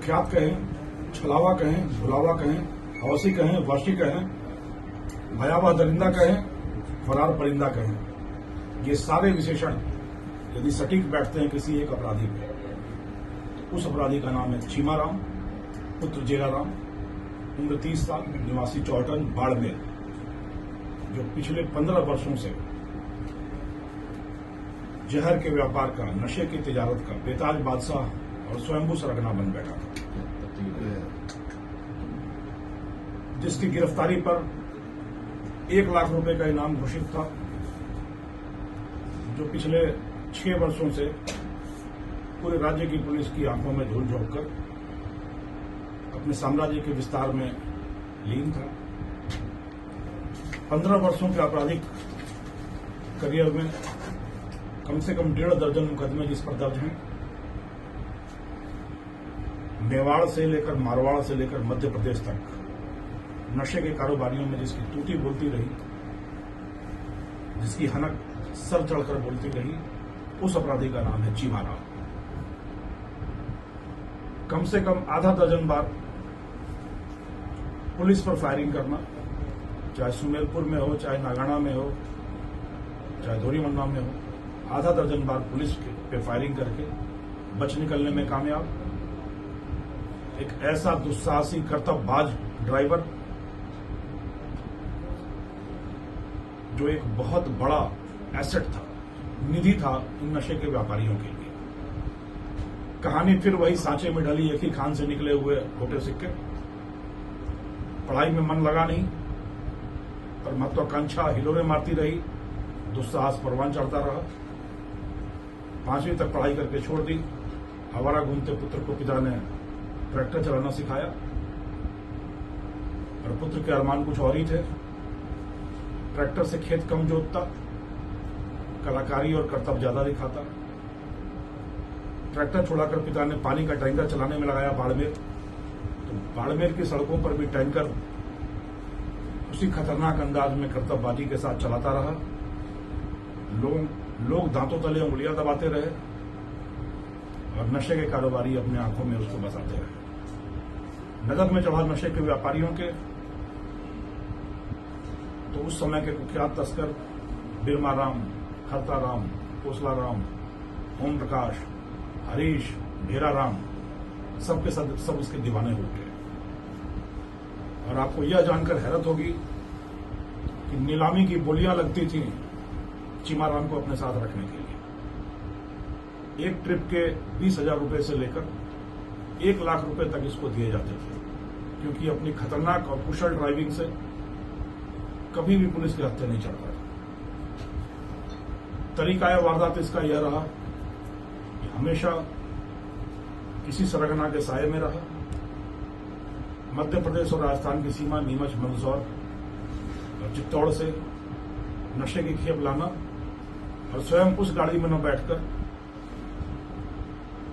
कुख्यात कहें, छलावा कहें, भुलावा कहें, हवसी कहें, वर्षी कहें, भयावह दरिंदा कहें, फरार परिंदा कहें, ये सारे विशेषण यदि सटीक बैठते हैं किसी एक अपराधी पे, उस अपराधी का नाम है चीमाराम पुत्र जेलाराम, उम्र 30 साल, निवासी चौटन, बाड़मेर, जो पिछले 15 वर्षों से जहर के व्यापार का, नशे की तिजारत का बेताज बादशाह और स्वयंभू सरगना बन बैठा था, जिसकी गिरफ्तारी पर 1 लाख रुपए का इनाम घोषित था, जो पिछले 6 वर्षों से पूरे राज्य की पुलिस की आंखों में धूल झोंक कर अपने साम्राज्य के विस्तार में लीन था। 15 वर्षों के आपराधिक करियर में कम से कम 1.5 दर्जन मुकदमे जिस पर दर्ज हैं, मेवाड़ से लेकर मारवाड़ से लेकर मध्य प्रदेश तक नशे के कारोबारियों में जिसकी टूटी बोलती रही, जिसकी हनक सर चढ़कर बोलती रही, उस अपराधी का नाम है चीमाराम। कम से कम आधा दर्जन बार पुलिस पर फायरिंग करना, चाहे सुमेरपुर में हो, चाहे नागाना में हो, चाहे धोरीमन्ना में हो, आधा दर्जन बार पुलिस पे फायरिंग करके बच निकलने में कामयाब। एक ऐसा दुस्साहसी कर्तव्यबाज ड्राइवर जो एक बहुत बड़ा एसेट था, निधि था इन नशे के व्यापारियों के लिए। कहानी फिर वही सांचे में ढली एक ही खान से निकले हुए खोटे सिक्के। पढ़ाई में मन लगा नहीं, पर महत्वाकांक्षा हिलोरे मारती रही, दुस्साहस परवान चढ़ता रहा। 5वीं तक पढ़ाई करके छोड़ दी। आवारा घूमते पुत्र को पिता ने ट्रैक्टर चलाना सिखाया, और पुत्र के अरमान कुछ और ही थे। ट्रैक्टर से खेत कम जोतता, कलाकारी और कर्तव्य ज्यादा दिखाता। ट्रैक्टर छोड़ाकर पिता ने पानी का टैंकर चलाने में लगाया बाड़मेर। तो बाड़मेर की सड़कों पर भी टैंकर उसी खतरनाक अंदाज में कर्तव्यबाजी के साथ चलाता रहा। लोग दांतों तले उंगलियां दबाते रहे और नशे के कारोबारी अपने आंखों में उसको बसाते रहे। नजर में चढ़ा नशे के व्यापारियों के तो उस समय के कुख्यात तस्कर बिरमाराम, खरताराम, कोसलाराम, ओम प्रकाश, हरीश, भेराराम, सबके सब इसके दीवाने हो गए। और आपको यह जानकर हैरत होगी कि नीलामी की बोलियां लगती थी चीमाराम को अपने साथ रखने के लिए। एक ट्रिप के 20,000 रुपए से लेकर 1 लाख रुपए तक इसको दिए जाते थे, क्योंकि अपनी खतरनाक और कुशल ड्राइविंग से कभी भी पुलिस के हत्थे नहीं चढ़ता था। तरीका वारदात इसका यह रहा कि हमेशा किसी सरगना के साये में रहा। मध्य प्रदेश और राजस्थान की सीमा नीमच, मंदसौर और चित्तौड़ से नशे की खेप लाना और स्वयं उस गाड़ी में न बैठकर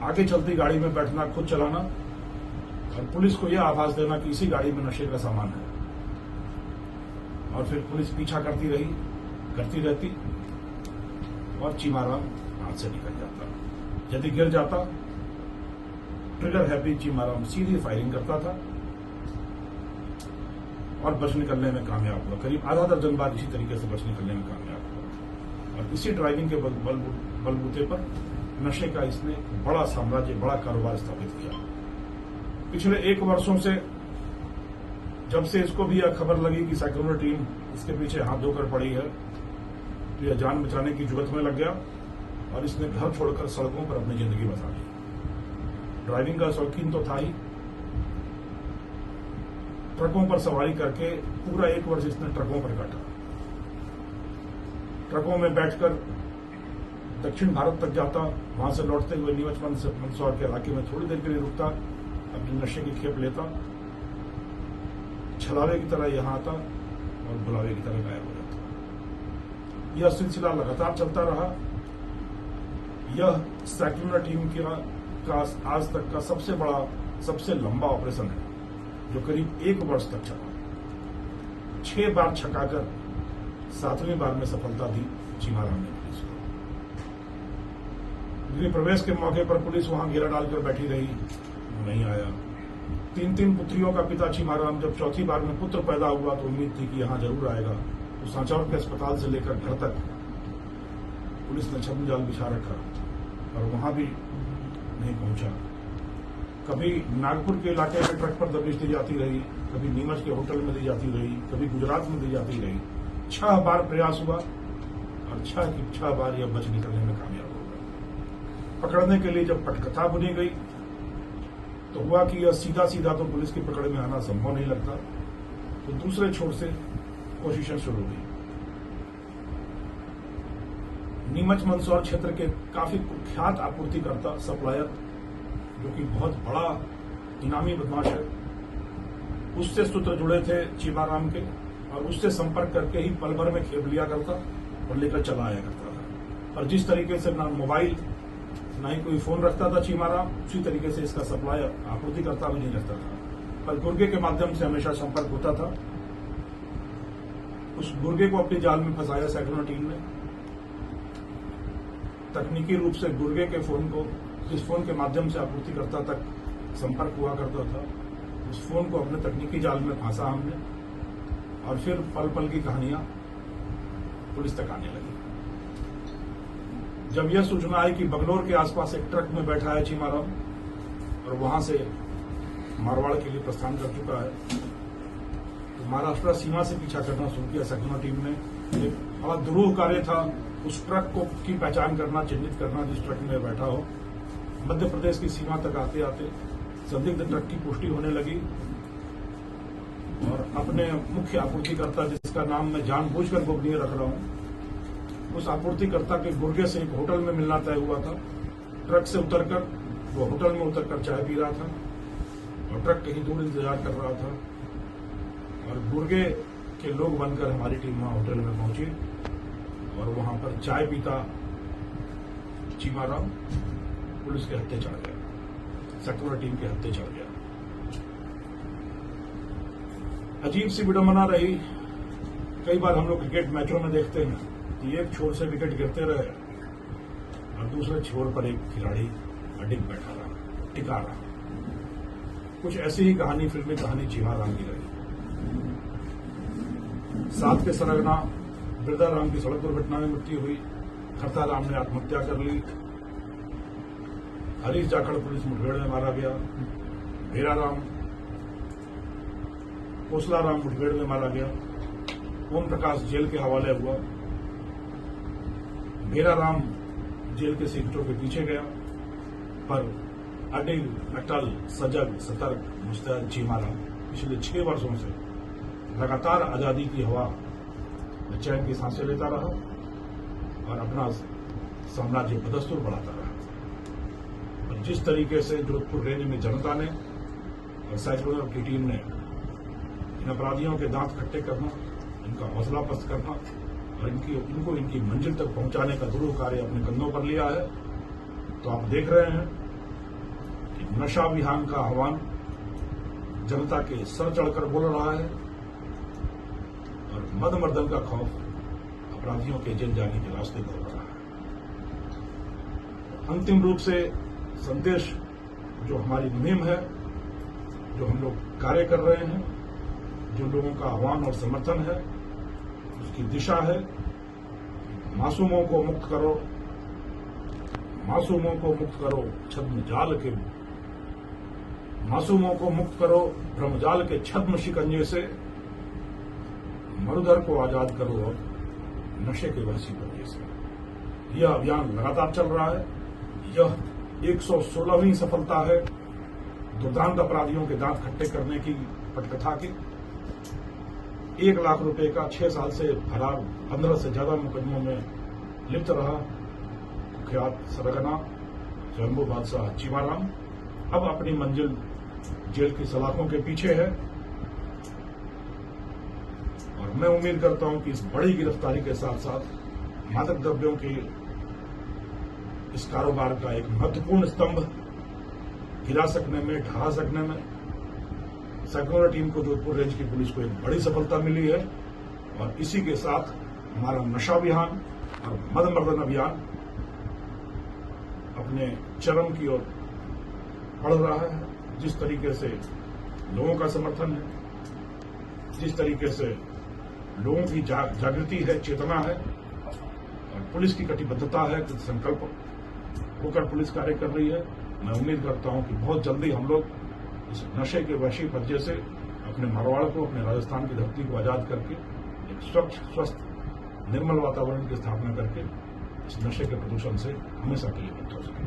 आगे चलती गाड़ी में बैठना, खुद चलाना और पुलिस को यह आभास देना कि इसी गाड़ी में नशे का सामान है। और फिर पुलिस पीछा करती रहती और चीमाराम हाथ से निकल जाता। यदि गिर जाता, ट्रिगर हैप्पी चीमाराम सीधी फायरिंग करता था और बच निकलने में कामयाब हुआ। करीब आधा दर्जन बार इसी तरीके से बच निकलने में कामयाब हुआ। और इसी ड्राइविंग के बलबूते पर नशे का इसने बड़ा साम्राज्य, बड़ा कारोबार स्थापित किया। पिछले 1 वर्षों से जब से इसको भी यह खबर लगी कि सेक्युलर टीम इसके पीछे हाथ धोकर पड़ी है, तो यह जान बचाने की जुगत में लग गया और इसने घर छोड़कर सड़कों पर अपनी जिंदगी बसा ली। ड्राइविंग का शौकीन तो था ही, ट्रकों पर सवारी करके पूरा 1 वर्ष इसने ट्रकों पर काटा। ट्रकों में बैठकर दक्षिण भारत तक जाता, वहां से लौटते हुए नीमच मंदसौर के इलाके में थोड़ी देर के लिए रुकता, अपनी नशे की खेप लेता, छलावे की तरह यहां आता और बुलावे की तरह गायब हो जाता। यह सिलसिला लगातार चलता रहा। यह सेक्युलर टीम का आज तक का सबसे बड़ा, सबसे लंबा ऑपरेशन है, जो करीब 1 वर्ष तक चला। 6 बार छकाकर 7वीं बार में सफलता दी चीमाराम ने पुलिस को। गृह प्रवेश के मौके पर पुलिस वहां घेरा डालकर बैठी रही। वो नहीं आया। 3 पुत्रियों का पिता चीमाराम जब चौथी बार में पुत्र पैदा हुआ तो उम्मीद थी कि यहाँ जरूर आएगा। तो सांचौर के अस्पताल से लेकर घर तक पुलिस ने छद्म जाल बिछा रखा और वहां भी नहीं पहुंचा। कभी नागपुर के इलाके में ट्रक पर दबिश दी जाती रही, कभी नीमच के होटल में दी जाती रही, कभी गुजरात में दी जाती रही। 6 बार प्रयास हुआ और 6 बार यह बच निकलने में कामयाब हो गया। पकड़ने के लिए जब पटकथा बुनी गई तो हुआ कि यह सीधा सीधा तो पुलिस की पकड़ में आना संभव नहीं लगता, तो दूसरे छोर से कोशिशें शुरू हुई। नीमच मंदसौर क्षेत्र के काफी कुख्यात आपूर्तिकर्ता सप्लायर, जो कि बहुत बड़ा इनामी बदमाश है, उससे सूत्र जुड़े थे चीमाराम के और उससे संपर्क करके ही पल भर में खेप लिया करता और लेकर चला आया करता था। और जिस तरीके से ना मोबाइल ना ही कोई फोन रखता था चीमाराम, उसी तरीके से इसका सप्लायर आपूर्तिकर्ता भी नहीं रखता था, पर गुर्गे के माध्यम से हमेशा संपर्क होता था। उस गुर्गे को अपनी जाल में फंसाया सैकड़ों टीम ने। तकनीकी रूप से गुर्गे के फोन को, जिस फोन के माध्यम से आपूर्तिकर्ता तक संपर्क हुआ करता था, उस फोन को अपने तकनीकी जाल में फंसा हमने और फिर पल पल की कहानियां पुलिस तक आने लगी। जब यह सूचना आई कि बगलौर के आसपास एक ट्रक में बैठा है चीमाराम और वहां से मारवाड़ के लिए प्रस्थान कर चुका है, तो महाराष्ट्र सीमा से पीछा करना शुरू किया सक्सेना टीम ने। एक बड़ा दुरूह कार्य था उस ट्रक को की पहचान करना, चिन्हित करना जिस ट्रक में बैठा हो। मध्य प्रदेश की सीमा तक आते आते संदिग्ध ट्रक की पुष्टि होने लगी और अपने मुख्य आपूर्तिकर्ता, जिसका नाम मैं जानबूझकर गोपनीय रख रहा हूं, उस आपूर्तिकर्ता के गुर्गे से एक होटल में मिलना तय हुआ था। ट्रक से उतरकर वो होटल में उतरकर चाय पी रहा था और ट्रक कहीं दूर इंतजार कर रहा था और गुर्गे के लोग बनकर हमारी टीम वहां होटल में पहुंची और वहां पर चाय पीता चीमाराम पुलिस के हत्थे चढ़ गया, सक्सेना टीम के हत्थे चढ़ गया। अजीब सी विडंबना रही। कई बार हम लोग क्रिकेट मैचों में देखते हैं कि एक छोर से विकेट गिरते रहे और दूसरे छोर पर एक खिलाड़ी अडिग बैठा रहा, टिका रहा। कुछ ऐसी ही कहानी, फिल्मी कहानी चीमाराम की रही। 7 के सरगना बिरदाराम की सड़क दुर्घटना में मृत्यु हुई। खरताराम ने आत्महत्या कर ली। हरीश जाखड़ पुलिस मुठभेड़ में मारा गया। भेराराम, कोसलाराम मुठभेड़ में मारा गया। ओम प्रकाश जेल के हवाले हुआ। भेराराम जेल के सीटों के पीछे गया, पर अडिग, अटल, सजग, सतर्क, मुस्तैद चीमाराम पिछले 6 वर्षों से लगातार आजादी की हवा में चैन की सांसें लेता रहा और अपना साम्राज्य बदस्तूर बढ़ाता रहा। और जिस तरीके से जोधपुर रेंज में जनता ने और सैकड़ों की टीम ने इन अपराधियों के दांत खट्टे करना, इनका हौसला पस्त करना और इनको इनकी मंजिल तक पहुंचाने का दुरूह कार्य अपने कंधों पर लिया है, तो आप देख रहे हैं कि नशा विहान का आह्वान जनता के सर चढ़कर बोल रहा है और मद मर्दन का खौफ अपराधियों के जेल जाने के रास्ते पर रहा है। अंतिम रूप से संदेश जो हमारी मुहिम है, जो हम लोग कार्य कर रहे हैं, जो लोगों का आह्वान और समर्थन है, उसकी दिशा है मासूमों को मुक्त करो, मासूमों को मुक्त करो छद्म जाल के, मासूमों को मुक्त करो भ्रमजाल के छद्म शिकंजे से, मरुधर को आजाद करो और नशे के वहशी पंजे से। यह अभियान लगातार चल रहा है। यह 116वीं सफलता है दुर्दांत अपराधियों के दांत खट्टे करने की पटकथा की। 1 लाख रुपए का 6 साल से फरार 15 से ज्यादा मुकदमों में लिप्त रहा कुख्यात सरगना स्वयंभू बादशाह चीमाराम अब अपनी मंजिल जेल की सलाखों के पीछे है और मैं उम्मीद करता हूं कि इस बड़ी गिरफ्तारी के साथ साथ मादक द्रव्यों के इस कारोबार का एक महत्वपूर्ण स्तंभ गिरा सकने में, ढहा सकने में सक्सेना टीम को, जोधपुर रेंज की पुलिस को एक बड़ी सफलता मिली है और इसी के साथ हमारा नशा अभियान और मदमर्दन अभियान अपने चरम की ओर बढ़ रहा है। जिस तरीके से लोगों का समर्थन है, जिस तरीके से लोगों की जागृति है, चेतना है और पुलिस की कटिबद्धता है, संकल्प होकर पुलिस कार्य कर रही है, मैं उम्मीद करता हूं कि बहुत जल्दी हम लोग इस नशे के वैश्विक पज्जे से अपने मारवाड़ को, अपने राजस्थान की धरती को आजाद करके एक स्वच्छ, स्वस्थ, निर्मल वातावरण की स्थापना करके इस नशे के प्रदूषण से हमेशा के लिए मुक्त हो सके।